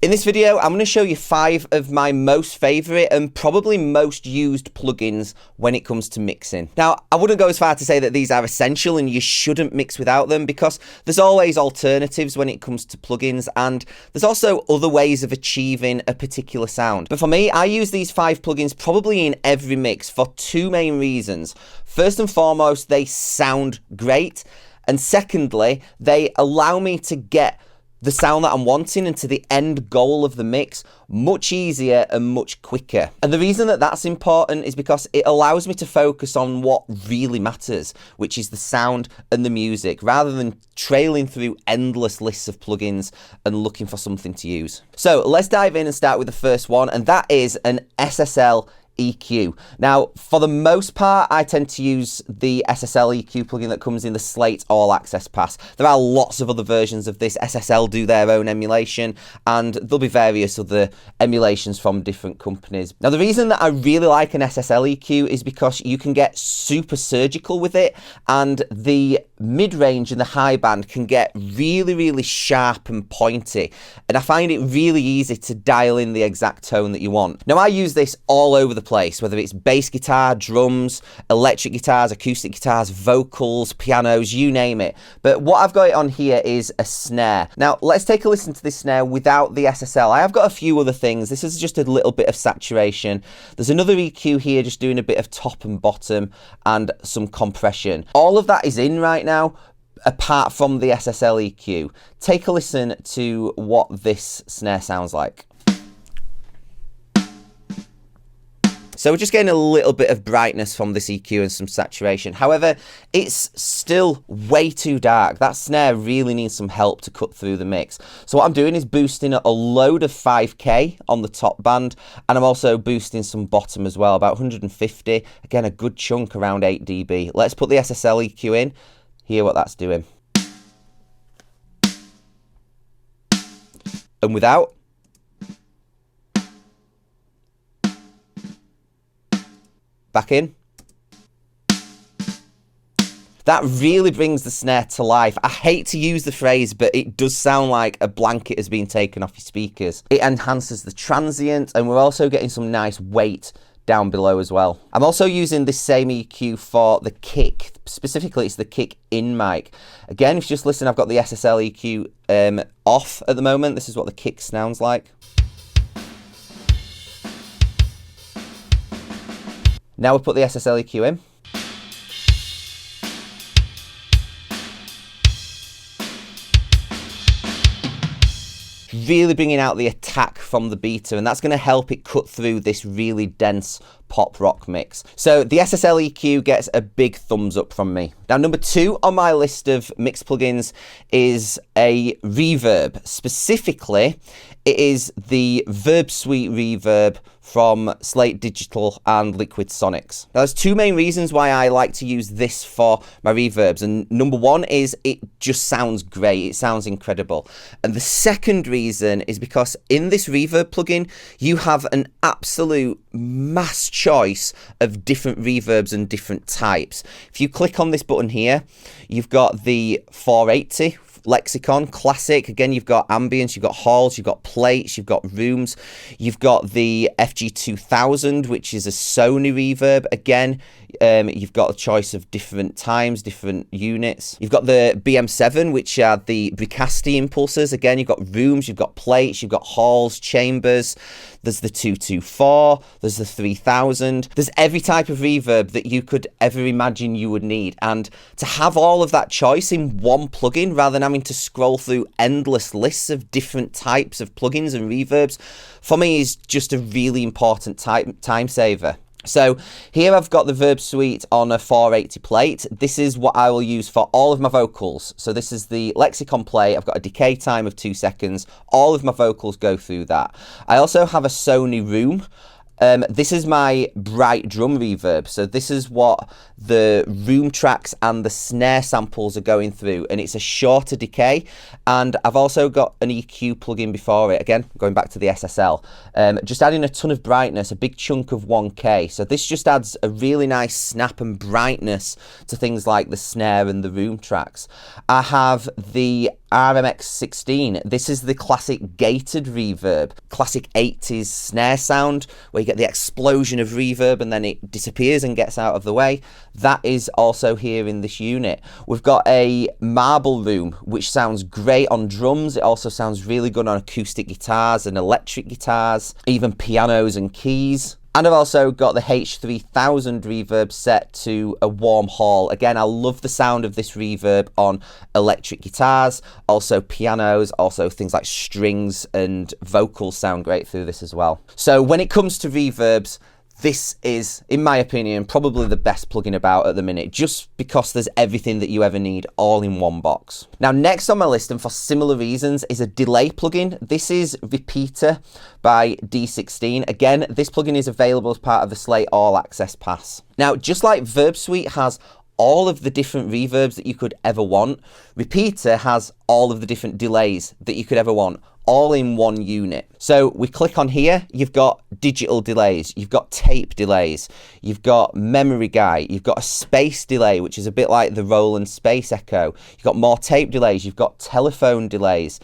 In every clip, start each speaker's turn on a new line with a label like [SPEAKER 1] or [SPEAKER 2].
[SPEAKER 1] In this video, I'm going to show you 5 of my most favourite and probably most used plugins when it comes to mixing. Now, I wouldn't go as far to say that these are essential and you shouldn't mix without them, because there's always alternatives when it comes to plugins, and there's also other ways of achieving a particular sound. But for me, I use these 5 plugins probably in every mix for 2 main reasons. First and foremost, they sound great, and secondly, they allow me to get the sound that I'm wanting and to the end goal of the mix much easier and much quicker. And the reason that that's important is because it allows me to focus on what really matters, which is the sound and the music, rather than trailing through endless lists of plugins and looking for something to use. So let's dive in and start with the first one, and that is an SSL EQ. Now, for the most part, I tend to use the SSL EQ plugin that comes in the Slate All Access Pass. There are lots of other versions of this. SSL do their own emulation, and there'll be various other emulations from different companies. Now, the reason that I really like an SSL EQ is because you can get super surgical with it, and the mid-range and the high band can get really, really sharp and pointy, and I find it really easy to dial in the exact tone that you want. Now, I use this all over the place, whether it's bass guitar, drums, electric guitars, acoustic guitars, vocals, pianos, you name it. But what I've got it on here is a snare. Now, let's take a listen to this snare without the SSL. I have got a few other things. This is just a little bit of saturation. There's another EQ here just doing a bit of top and bottom and some compression. All of that is in right now, apart from the SSL EQ. Take a listen to what this snare sounds like. So we're just getting a little bit of brightness from this EQ and some saturation. However, it's still way too dark. That snare really needs some help to cut through the mix. So what I'm doing is boosting a load of 5K on the top band, and I'm also boosting some bottom as well, about 150. Again, a good chunk, around 8 dB. Let's put the SSL EQ in, hear what that's doing. And without. Back in. That really brings the snare to life. I hate to use the phrase, but it does sound like a blanket has been taken off your speakers. It enhances the transient, and we're also getting some nice weight down below as well. I'm also using this same EQ for the kick. Specifically, it's the kick in mic. Again, if you just listen, I've got the SSL EQ off at the moment. This is what the kick sounds like. Now we'll put the SSL EQ in. Really bringing out the attack from the beta, and that's going to help it cut through this really dense pop rock mix. So the SSL EQ gets a big thumbs up from me. Now, number 2 on my list of mix plugins is a reverb. Specifically, it is the Verb Suite reverb from Slate Digital and Liquid Sonics. Now, there's 2 main reasons why I like to use this for my reverbs, and number 1 is it just sounds great. It sounds incredible. And the second reason is because in this reverb plugin, you have an absolute mass choice of different reverbs and different types. If you click on this button here, you've got the 480 Lexicon Classic. Again, you've got ambience, you've got halls, you've got plates, you've got rooms. You've got the FG2000, which is a Sony reverb. Again, you've got a choice of different times, different units. You've got the BM7, which are the Bricasti impulses. Again, you've got rooms, you've got plates, you've got halls, chambers. There's the 224, there's the 3000. There's every type of reverb that you could ever imagine you would need. And to have all of that choice in one plugin, rather than having to scroll through endless lists of different types of plugins and reverbs, for me is just a really important time saver. So here I've got the Verb Suite on a 480 plate. This is what I will use for all of my vocals. So this is the Lexicon plate. I've got a decay time of 2 seconds. All of my vocals go through that. I also have a Sony Room. This is my bright drum reverb. So this is what the room tracks and the snare samples are going through, and it's a shorter decay. And I've also got an EQ plugin before it. Again, going back to the SSL, just adding a ton of brightness, a big chunk of 1K. So this just adds a really nice snap and brightness to things like the snare and the room tracks. I have the RMX16. This is the classic gated reverb, classic 80s snare sound where you get the explosion of reverb and then it disappears and gets out of the way. That is also here in this unit. We've got a marble room which sounds great on drums. It also sounds really good on acoustic guitars and electric guitars, even pianos and keys. And I've also got the H3000 reverb set to a warm hall. Again, I love the sound of this reverb on electric guitars, also pianos, also things like strings and vocals sound great through this as well. So when it comes to reverbs, this is, in my opinion, probably the best plugin about at the minute, just because there's everything that you ever need all in one box. Now, next on my list, and for similar reasons, is a delay plugin. This is Repeater by D16. Again, this plugin is available as part of the Slate All Access Pass. Now, just like Verb Suite has all of the different reverbs that you could ever want, Repeater has all of the different delays that you could ever want, all in one unit. So we click on here, you've got digital delays, you've got tape delays, you've got memory guy, you've got a space delay, which is a bit like the Roland Space Echo, you've got more tape delays, you've got telephone delays.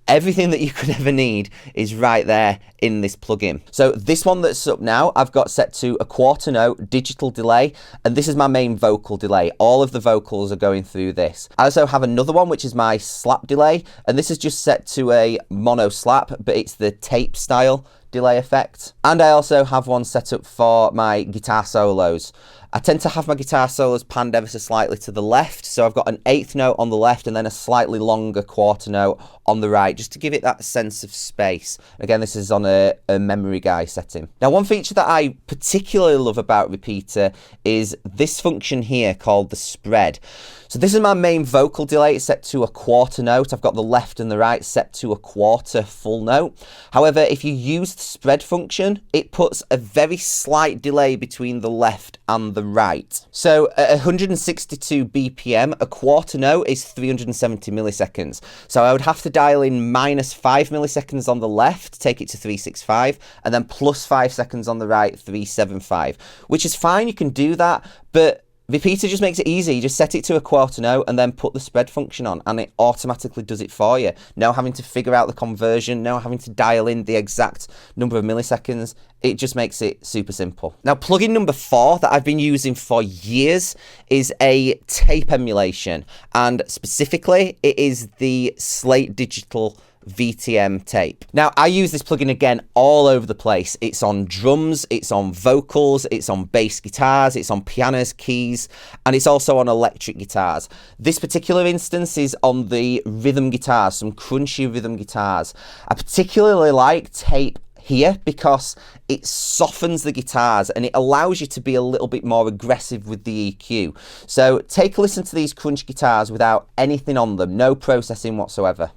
[SPEAKER 1] Everything that you could ever need is right there in this plugin. So this one that's up now, I've got set to a quarter note digital delay, and this is my main vocal delay. All of the vocals are going through this. I also have another one, which is my slap delay, and this is just set to a mono slap, but it's the tape style delay effect. And I also have one set up for my guitar solos. I tend to have my guitar solos panned ever so slightly to the left, so I've got an eighth note on the left and then a slightly longer quarter note on the right, just to give it that sense of space. Again, this is on a memory guy setting. Now, one feature that I particularly love about Repeater is this function here called the spread. So this is my main vocal delay. It's set to a quarter note. I've got the left and the right set to a quarter full note. However, if you use the spread function, it puts a very slight delay between the left and the right. So at 162 BPM, a quarter note is 370 milliseconds. So I would have to dial in -5 milliseconds on the left, take it to 365, and then +5 seconds on the right, 375, which is fine. You can do that, but Repeater just makes it easy. You just set it to a quarter note and then put the spread function on, and it automatically does it for you. No having to figure out the conversion, no having to dial in the exact number of milliseconds. It just makes it super simple. Now, plugin number 4 that I've been using for years is a tape emulation, and specifically it is the Slate Digital VTM tape. Now, I use this plugin again all over the place. It's on drums, it's on vocals, it's on bass guitars, it's on pianos, keys, and it's also on electric guitars. This particular instance is on the rhythm guitars, some crunchy rhythm guitars. I particularly like tape here because it softens the guitars and it allows you to be a little bit more aggressive with the EQ. So take a listen to these crunch guitars without anything on them, no processing whatsoever.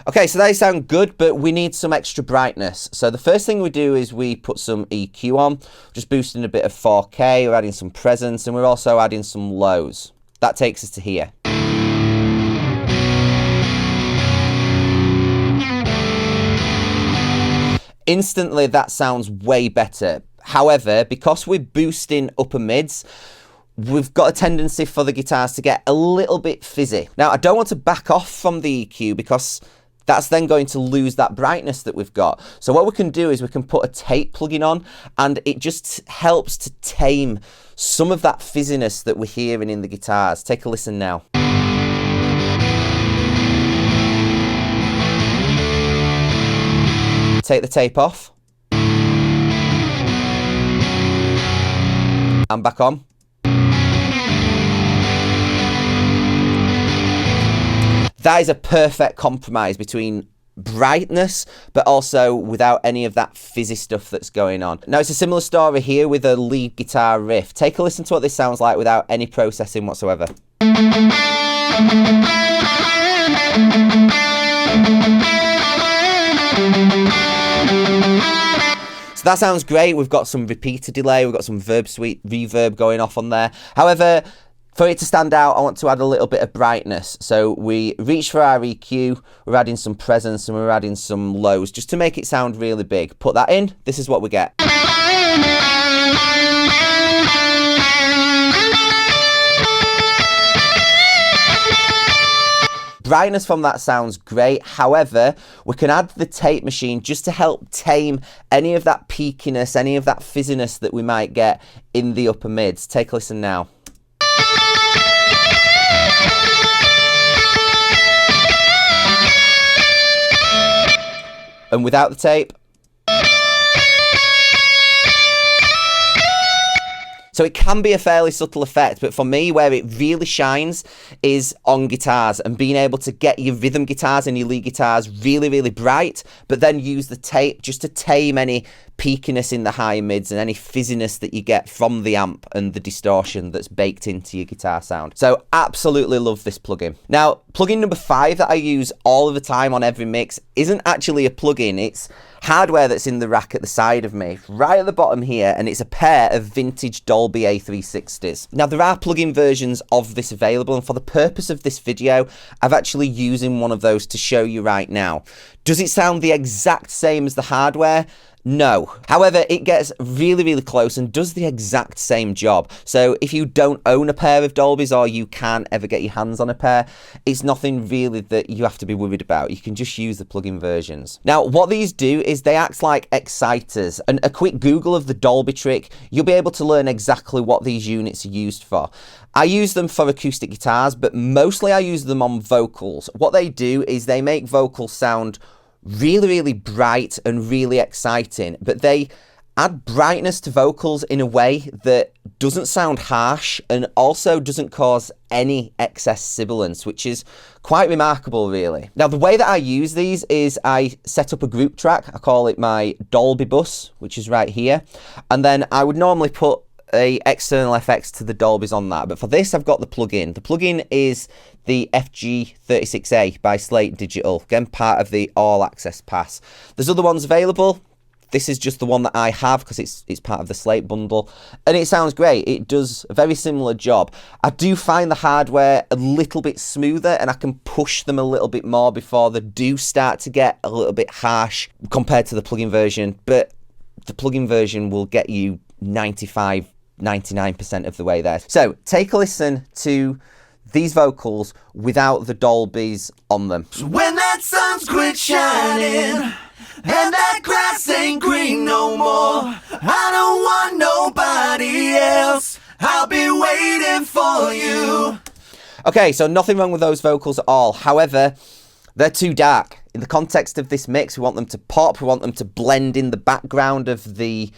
[SPEAKER 1] Okay, so they sound good, but we need some extra brightness. So the first thing we do is we put some EQ on, just boosting a bit of 4K, we're adding some presence, and we're also adding some lows. That takes us to here. Instantly, that sounds way better. However, because we're boosting upper mids, we've got a tendency for the guitars to get a little bit fizzy. Now, I don't want to back off from the EQ because that's then going to lose that brightness that we've got. So what we can do is we can put a tape plugin on, and it just helps to tame some of that fizziness that we're hearing in the guitars. Take a listen now. Take the tape off. And back on. That is a perfect compromise between brightness, but also without any of that fizzy stuff that's going on. Now, it's a similar story here with a lead guitar riff. Take a listen to what this sounds like without any processing whatsoever. So that sounds great. We've got some repeater delay, we've got some Verb Suite reverb going off on there. However, For it to stand out, I want to add a little bit of brightness. So we reach for our EQ, we're adding some presence, and we're adding some lows just to make it sound really big. Put that in, this is what we get. Brightness from that sounds great. However, we can add the tape machine just to help tame any of that peakiness, any of that fizziness that we might get in the upper mids. Take a listen now. And without the tape. So it can be a fairly subtle effect, but for me, where it really shines is on guitars and being able to get your rhythm guitars and your lead guitars really, really bright, but then use the tape just to tame any peakiness in the high mids and any fizziness that you get from the amp and the distortion that's baked into your guitar sound. So absolutely love this plugin. Now, plugin number 5 that I use all of the time on every mix isn't actually a plugin. It's hardware that's in the rack at the side of me, right at the bottom here, and it's a pair of vintage Dolby A360s. Now, there are plugin versions of this available, and for the purpose of this video, I'm actually using one of those to show you right now. Does it sound the exact same as the hardware? No. However, it gets really, really close and does the exact same job. So if you don't own a pair of Dolbys or you can't ever get your hands on a pair, it's nothing really that you have to be worried about. You can just use the plugin versions. Now, what these do is they act like exciters, and a quick Google of the Dolby trick, you'll be able to learn exactly what these units are used for. I use them for acoustic guitars, but mostly I use them on vocals. What they do is they make vocals sound really, really bright and really exciting, but they add brightness to vocals in a way that doesn't sound harsh and also doesn't cause any excess sibilance, which is quite remarkable, really. Now, the way that I use these is I set up a group track. I call it my Dolby bus, which is right here, and then I would normally put a external FX to the Dolbys on that, but for this I've got the plugin. The plugin is the FG36A by Slate Digital, again part of the All Access Pass. There's other ones available. This is just the one that I have because it's part of the Slate bundle, and it sounds great. It does a very similar job. I do find the hardware a little bit smoother, and I can push them a little bit more before they do start to get a little bit harsh compared to the plugin version, but the plugin version will get you 99% of the way there. So take a listen to these vocals without the Dolbys on them.
[SPEAKER 2] So when that sun's quit shining and that grass ain't green no more, I don't want nobody else. I'll be waiting for you.
[SPEAKER 1] Okay, so nothing wrong with those vocals at all. However, they're too dark. In the context of this mix, we want them to pop, we want them to blend in the background of the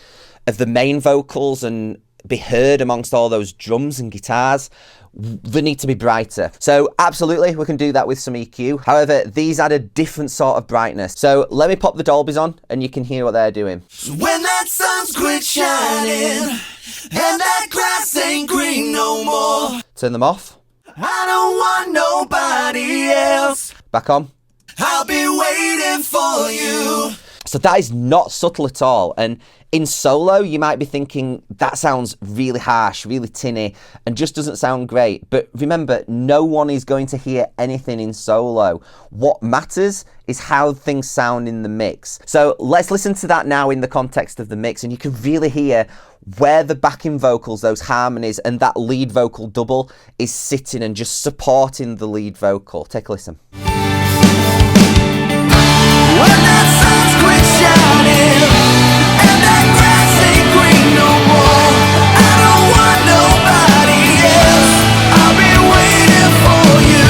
[SPEAKER 1] main vocals and be heard amongst all those drums and guitars. They need to be brighter. So absolutely, we can do that with some EQ. However, these add a different sort of brightness. So let me pop the Dolbys on and you can hear what they're doing.
[SPEAKER 2] So when that sun's quit shining and that grass ain't green no more,
[SPEAKER 1] turn them off.
[SPEAKER 2] I don't want nobody else.
[SPEAKER 1] Back on.
[SPEAKER 2] I'll be waiting for you.
[SPEAKER 1] So that is not subtle at all. And in solo, you might be thinking that sounds really harsh, really tinny, and just doesn't sound great. But remember, no one is going to hear anything in solo. What matters is how things sound in the mix. So let's listen to that now in the context of the mix, and you can really hear where the backing vocals, those harmonies, and that lead vocal double is sitting and just supporting the lead vocal. Take a listen.
[SPEAKER 2] When that sun's quit shining and that grass ain't green no more, I don't want nobody else. I'll be waiting for you.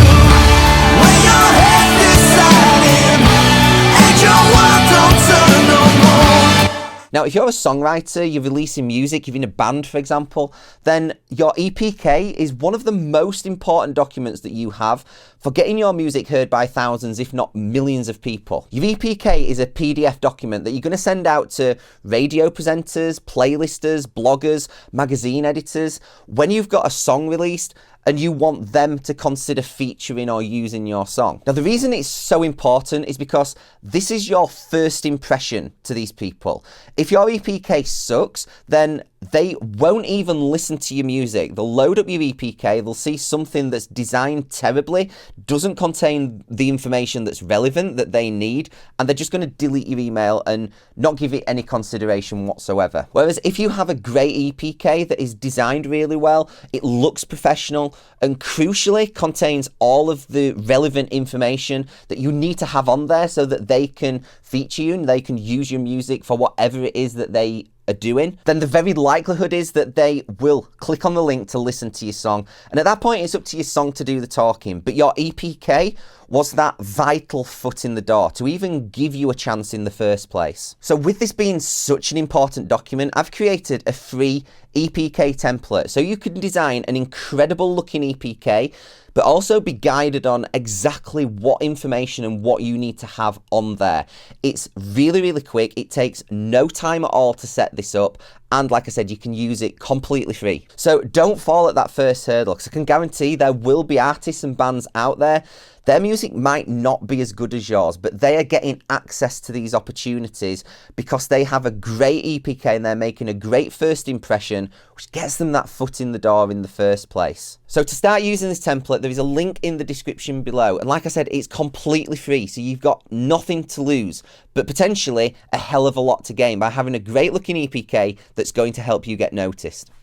[SPEAKER 2] When your head's deciding and your world don't turn no more.
[SPEAKER 1] Now, if you're a songwriter, you're releasing music, you're in a band, for example, then your EPK is one of the most important documents that you have for getting your music heard by thousands, if not millions of people. Your EPK is a PDF document that you're going to send out to radio presenters, playlisters, bloggers, magazine editors, when you've got a song released and you want them to consider featuring or using your song. Now, the reason it's so important is because this is your first impression to these people. If your EPK sucks, then they won't even listen to your music. They'll load up your EPK, they'll see something that's designed terribly, doesn't contain the information that's relevant that they need, and they're just going to delete your email and not give it any consideration whatsoever. Whereas if you have a great EPK that is designed really well, it looks professional, and crucially contains all of the relevant information that you need to have on there so that they can feature you and they can use your music for whatever it is that they are doing, then the very likelihood is that they will click on the link to listen to your song. And at that point, it's up to your song to do the talking. But your EPK was that vital foot in the door to even give you a chance in the first place. So with this being such an important document, I've created a free EPK template so you can design an incredible looking EPK, but also be guided on exactly what information and what you need to have on there. It's really, really quick. It takes no time at all to set this up. And like I said, you can use it completely free. So don't fall at that first hurdle, because I can guarantee there will be artists and bands out there. Their music might not be as good as yours, but they are getting access to these opportunities because they have a great EPK and they're making a great first impression, which gets them that foot in the door in the first place. So to start using this template, there is a link in the description below. And like I said, it's completely free, so you've got nothing to lose, but potentially a hell of a lot to gain by having a great looking EPK that's going to help you get noticed.